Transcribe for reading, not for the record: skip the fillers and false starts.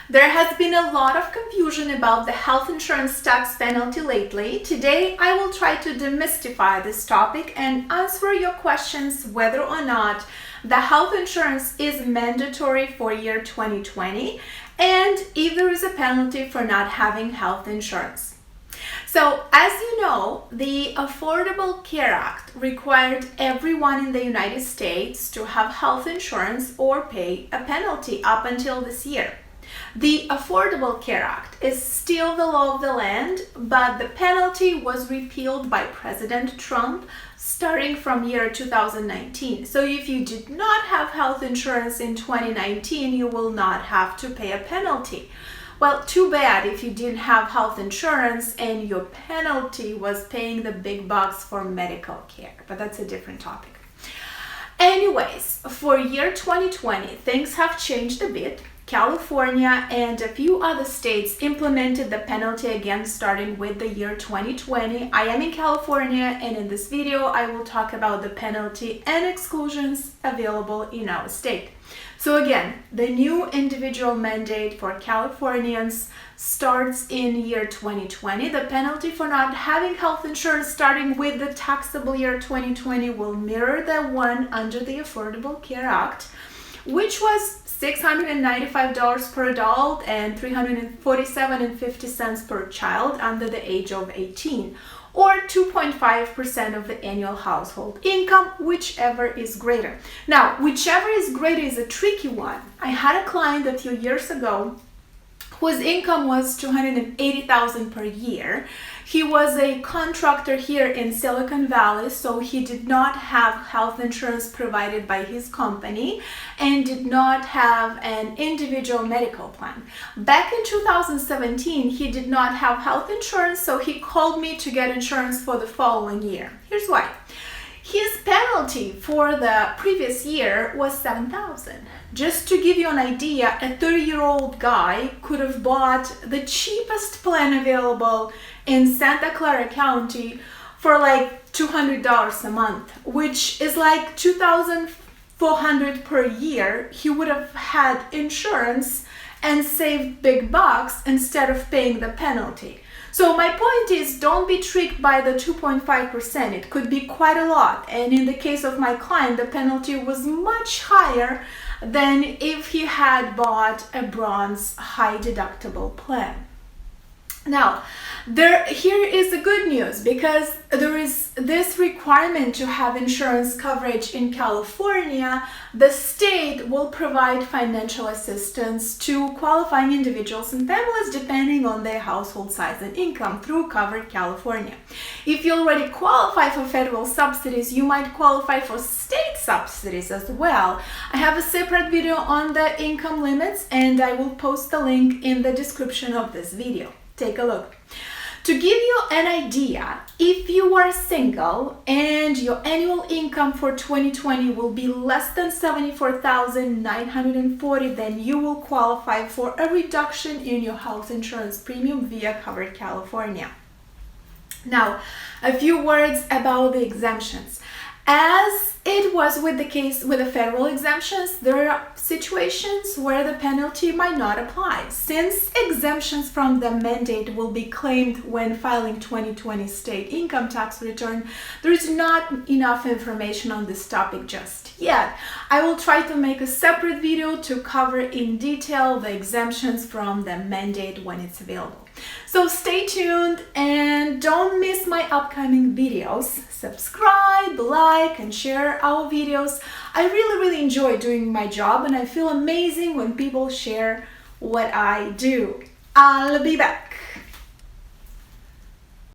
There has been a lot of confusion about the health insurance tax penalty lately. Today, I will try to demystify this topic and answer your questions whether or not the health insurance is mandatory for year 2020 and if there is a penalty for not having health insurance. So, as you know, the Affordable Care Act required everyone in the United States to have health insurance or pay a penalty up until this year. The Affordable Care Act is still the law of the land, but the penalty was repealed by President Trump starting from year 2019. So if you did not have health insurance in 2019, you will not have to pay a penalty. Well, too bad if you didn't have health insurance and your penalty was paying the big bucks for medical care, but that's a different topic. Anyways, for year 2020, things have changed a bit. California and a few other states implemented the penalty again starting with the year 2020. I am in California, and in this video I will talk about the penalty and exclusions available in our state. So again, the new individual mandate for Californians starts in year 2020. The penalty for not having health insurance starting with the taxable year 2020 will mirror the one under the Affordable Care Act, which was $695 per adult and $347.50 per child under the age of 18, or 2.5% of the annual household income, whichever is greater. Now, whichever is greater is a tricky one. I had a client a few years ago whose income was $280,000 per year. He was a contractor here in Silicon Valley, so he did not have health insurance provided by his company and did not have an individual medical plan. Back in 2017, he did not have health insurance, so he called me to get insurance for the following year. Here's why. His penalty for the previous year was $7,000. Just to give you an idea, a 30-year-old guy could have bought the cheapest plan available in Santa Clara County for like $200 a month, which is like $2,400 per year. He would have had insurance and saved big bucks instead of paying the penalty. So my point is, don't be tricked by the 2.5%. It could be quite a lot. And in the case of my client, the penalty was much higher than if he had bought a bronze high deductible plan. Now, here is the good news, because there is this requirement to have insurance coverage in California. The state will provide financial assistance to qualifying individuals and families depending on their household size and income through Covered California. If you already qualify for federal subsidies, you might qualify for state subsidies as well. I have a separate video on the income limits, and I will post the link in the description of this video. Take a look. To give you an idea, if you are single and your annual income for 2020 will be less than $74,940, then you will qualify for a reduction in your health insurance premium via Covered California. Now, a few words about the exemptions. As it was with the case with the federal exemptions, there are situations where the penalty might not apply. Since exemptions from the mandate will be claimed when filing 2020 state income tax return, there is not enough information on this topic just yet. I will try to make a separate video to cover in detail the exemptions from the mandate when it's available. So stay tuned and don't miss my upcoming videos. Subscribe, like, and share our videos. I really enjoy doing my job, and I feel amazing when people share what I do. I'll be back.